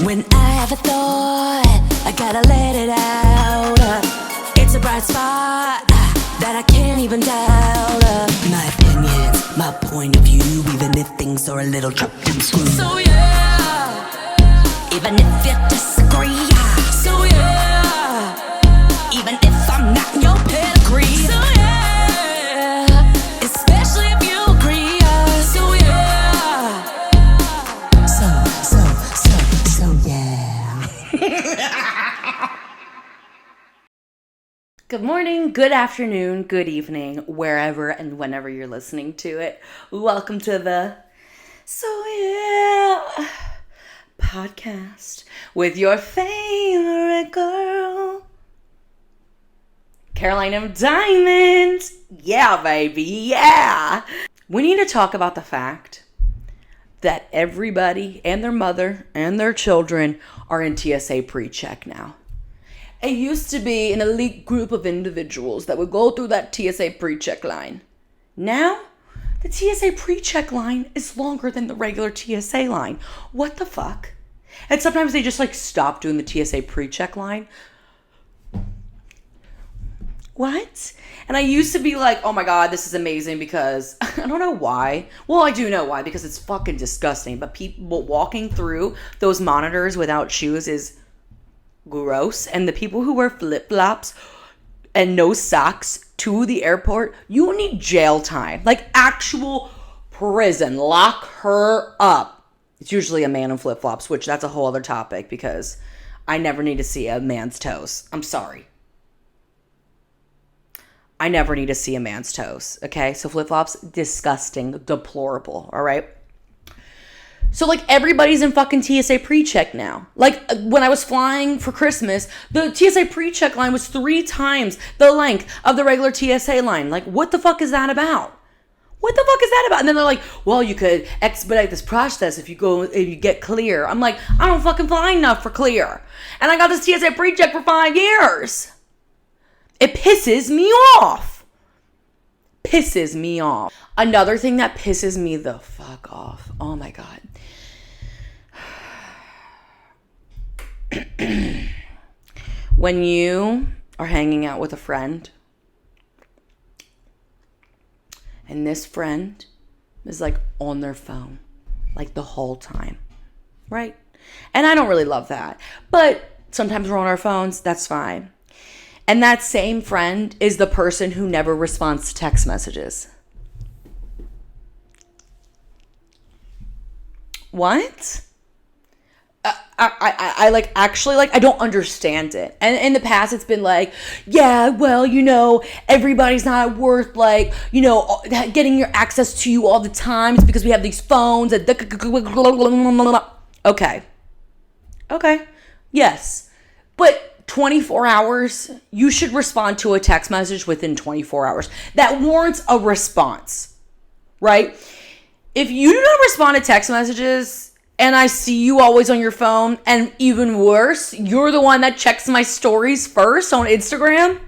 When I have a thought, I gotta let it out. It's a bright spot that I can't even doubt. My opinions, my point of view, even if things are a little chopped and screwed. So yeah, even if you disagree. So yeah, even if I'm not in your pedigree. So yeah, especially if you agree. So yeah, so yeah. Good morning, good afternoon, good evening, wherever and whenever you're listening to it. Welcome to the So Yeah podcast with your favorite girl, Caroline of Diamonds. Yeah, baby, yeah. We need to talk about the fact that everybody and their mother and their children are in TSA Precheck now. It used to be an elite group of individuals that would go through that TSA Precheck line. Now, the TSA Precheck line is longer than the regular TSA line. What the fuck? And sometimes they just stop doing the TSA Precheck line. What? And I used to be like, oh my God, this is amazing because I don't know why. Well, I do know why, because it's fucking disgusting. But people walking through those monitors without shoes is gross. And the people who wear flip-flops and no socks to the airport, you need jail time. Like actual prison. Lock her up. It's usually a man in flip-flops, which that's a whole other topic because I never need to see a man's toes. I'm sorry. I never need to see a man's toes, okay? So flip-flops, disgusting, deplorable, all right? So, everybody's in fucking TSA Precheck now. When I was flying for Christmas, the TSA Precheck line was 3 times the length of the regular TSA line. What the fuck is that about? What the fuck is that about? And then they're like, well, you could expedite this process if you get clear. I'm like, I don't fucking fly enough for clear. And I got this TSA Precheck for 5 years. It pisses me off. Pisses me off. Another thing that pisses me the fuck off. Oh my God. When you are hanging out with a friend and this friend is on their phone the whole time, right? And I don't really love that, but sometimes we're on our phones, that's fine. And that same friend is the person who never responds to text messages. What? I don't understand it. And in the past, it's been yeah, well, everybody's not worth getting your access to you all the time. It's because we have these phones. Okay. Yes. But 24 hours, you should respond to a text message within 24 hours. That warrants a response, right? If you do not respond to text messages and I see you always on your phone, and even worse, you're the one that checks my stories first on Instagram,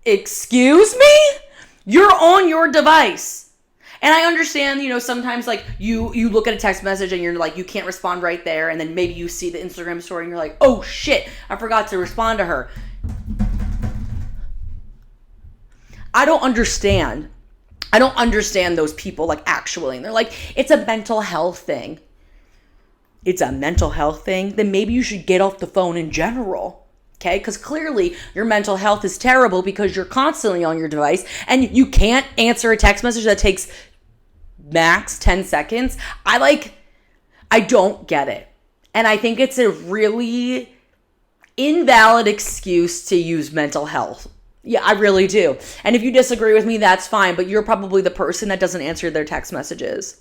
excuse me? You're on your device. And I understand, sometimes you look at a text message and you're you can't respond right there. And then maybe you see the Instagram story and you're like, oh shit, I forgot to respond to her. I don't understand those people actually. And they're it's a mental health thing. It's a mental health thing. Then maybe you should get off the phone in general. Okay, because clearly your mental health is terrible because you're constantly on your device and you can't answer a text message that takes max 10 seconds. I don't get it. And I think it's a really invalid excuse to use mental health. Yeah, I really do. And if you disagree with me, that's fine. But you're probably the person that doesn't answer their text messages.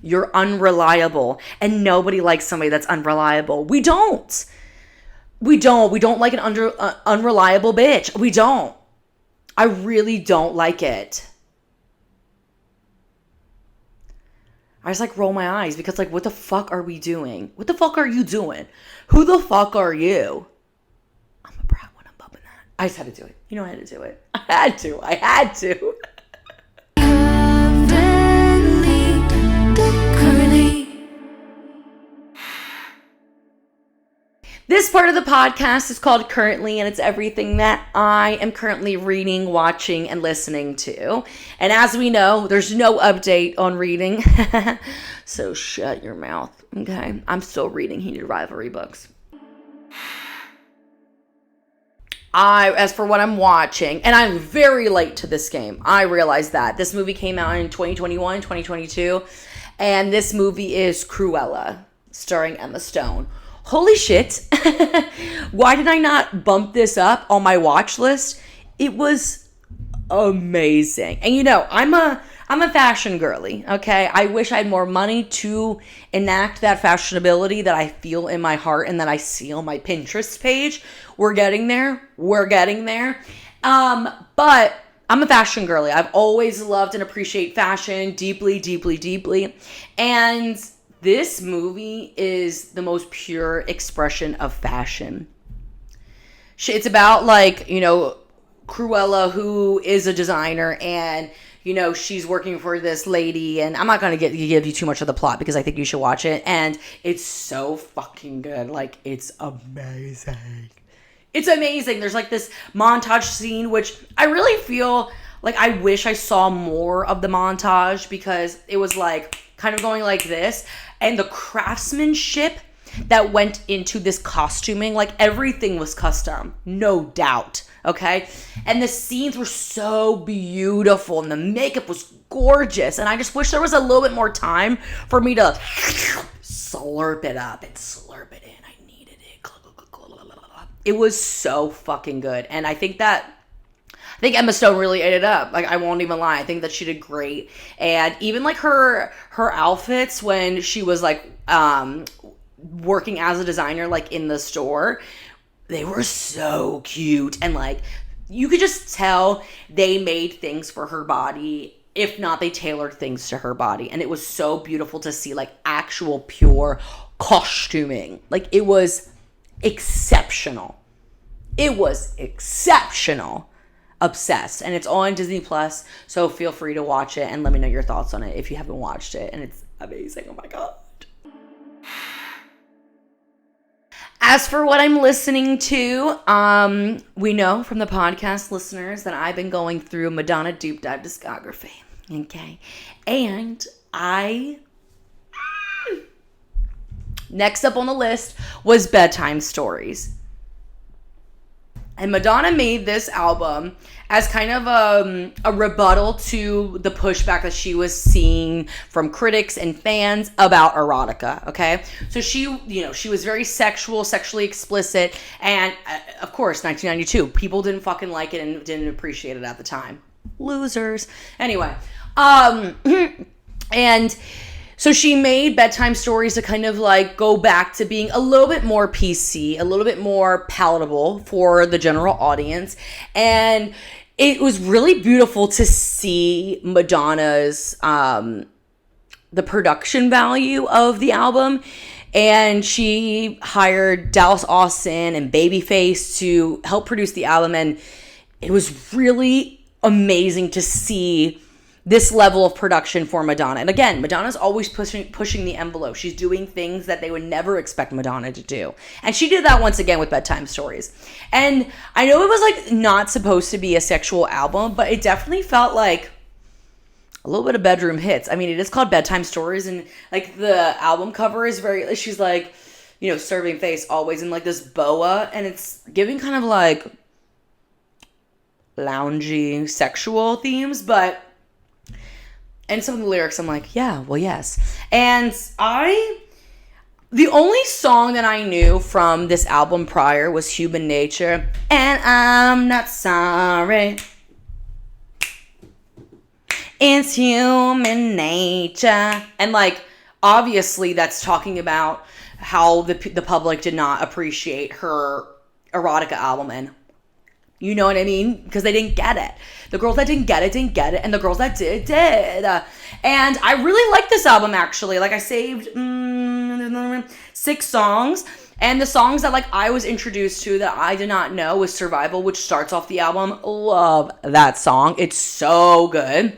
You're unreliable. And nobody likes somebody that's unreliable. We don't. We don't like an unreliable bitch. We don't. I really don't like it. I just roll my eyes because what the fuck are we doing? What the fuck are you doing? Who the fuck are you? I'm a proud one. I'm bumping that. I just had to do it. I had to do it. I had to. This part of the podcast is called Currently, and it's everything that I am currently reading, watching, and listening to. And as we know, there's no update on reading. So shut your mouth, okay? I'm still reading Heated Rivalry books. As for what I'm watching, and I'm very late to this game. I realize that. This movie came out in 2021, 2022, and this movie is Cruella, starring Emma Stone. Holy shit. Why did I not bump this up on my watch list? It was amazing. And you know, I'm a fashion girly, okay? I wish I had more money to enact that fashionability that I feel in my heart and that I see on my Pinterest page. We're getting there. But I'm a fashion girly. I've always loved and appreciate fashion deeply, deeply, deeply. And this movie is the most pure expression of fashion. It's about, like, you know, Cruella, who is a designer, and, you know, she's working for this lady, and I'm not going to give you too much of the plot because I think you should watch it, and it's so fucking good. Like, it's amazing. It's amazing. There's, like, this montage scene, which I really feel like I wish I saw more of the montage, because it was, like, kind of going like this, and the craftsmanship that went into this costuming, like, everything was custom, no doubt, okay? And the scenes were so beautiful, and the makeup was gorgeous, and I just wish there was a little bit more time for me to slurp it up and slurp it in. I needed it. It was so fucking good, and I think Emma Stone really ate it up. Like, I won't even lie. I think that she did great. And even, like, her outfits when she was, like, working as a designer, like, in the store, they were so cute. And, like, you could just tell they made things for her body. If not, they tailored things to her body. And it was so beautiful to see, like, actual pure costuming. Like, it was exceptional. Obsessed. And it's on Disney Plus, so feel free to watch it and let me know your thoughts on it if you haven't watched it. And it's amazing. Oh my god. As for what I'm listening to, we know from the podcast listeners that I've been going through Madonna Deep Dive discography. Okay. And next up on the list was Bedtime Stories. And Madonna made this album as kind of a rebuttal to the pushback that she was seeing from critics and fans about erotica, okay? So she was very sexually explicit, and of course, 1992, people didn't fucking like it and didn't appreciate it at the time. Losers. Anyway, and so she made Bedtime Stories to kind of, like, go back to being a little bit more PC, a little bit more palatable for the general audience. And it was really beautiful to see Madonna's, the production value of the album. And she hired Dallas Austin and Babyface to help produce the album. And it was really amazing to see this level of production for Madonna. And again, Madonna's always pushing the envelope. She's doing things that they would never expect Madonna to do. And she did that once again with Bedtime Stories. And I know it was, like, not supposed to be a sexual album, but it definitely felt like a little bit of bedroom hits. I mean, it is called Bedtime Stories, and, like, the album cover is very, she's, like, you know, serving face always in, like, this boa, and it's giving kind of, like, loungy sexual themes, but and some of the lyrics, I'm like, yeah, well, yes. And the only song that I knew from this album prior was Human Nature. And I'm not sorry. It's human nature. And, like, obviously that's talking about how the public did not appreciate her erotica album. And you know what I mean? Because they didn't get it. The girls that didn't get it, and the girls that did. And I really like this album, actually. Like, I saved 6 songs. And the songs that, like, I was introduced to that I did not know was Survival, which starts off the album. Love that song. It's so good.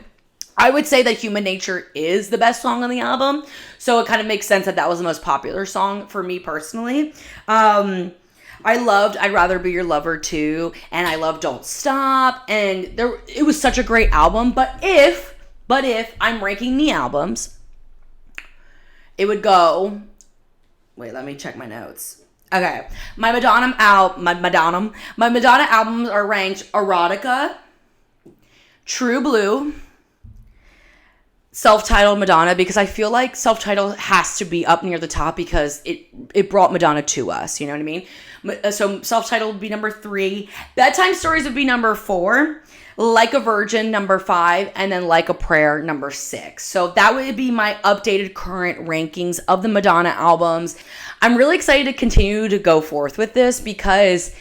I would say that Human Nature is the best song on the album. So it kind of makes sense that that was the most popular song for me personally. I loved I'd Rather Be Your Lover too, and I loved Don't Stop, and it was such a great album. But if I'm ranking the albums, it would go, wait, let me check my notes. Okay, my Madonna albums are ranked Erotica, True Blue, Self-Titled Madonna, because I feel like Self-Titled has to be up near the top because it brought Madonna to us, you know what I mean? So Self-Titled would be number 3, Bedtime Stories would be number 4, Like a Virgin number 5, and then Like a Prayer number 6. So that would be my updated current rankings of the Madonna albums. I'm really excited to continue to go forth with this because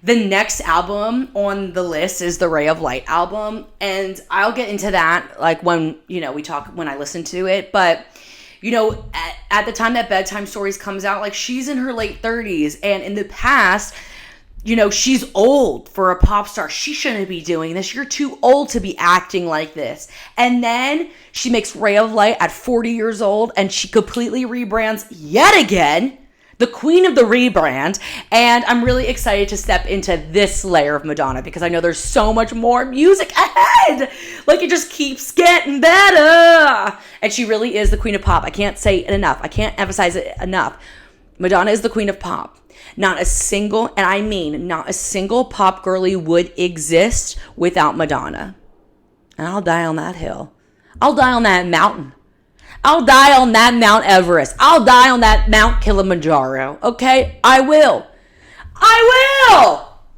the next album on the list is the Ray of Light album, and I'll get into that like when when I listen to it. But at the time that Bedtime Stories comes out, like, she's in her late 30s, and in the past, she's old for a pop star. She shouldn't be doing this. You're too old to be acting like this. And then she makes Ray of Light at 40 years old, and she completely rebrands yet again, the queen of the rebrand. And I'm really excited to step into this layer of Madonna because I know there's so much more music ahead. Like, it just keeps getting better. And she really is the queen of pop. I can't say it enough. I can't emphasize it enough. Madonna is the queen of pop. Not a single pop girly would exist without Madonna. And I'll die on that hill. I'll die on that mountain. I'll die on that Mount Everest. I'll die on that Mount Kilimanjaro. Okay? I will.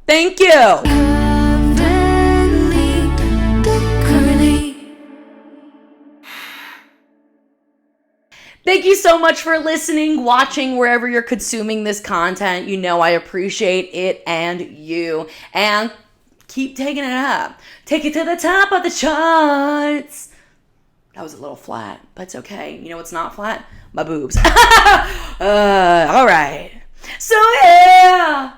Thank you. Thank you so much for listening, watching, wherever you're consuming this content. I appreciate it and you. And keep taking it up. Take it to the top of the charts. That was a little flat, but it's okay. You know what's not flat? My boobs. All right. So, yeah.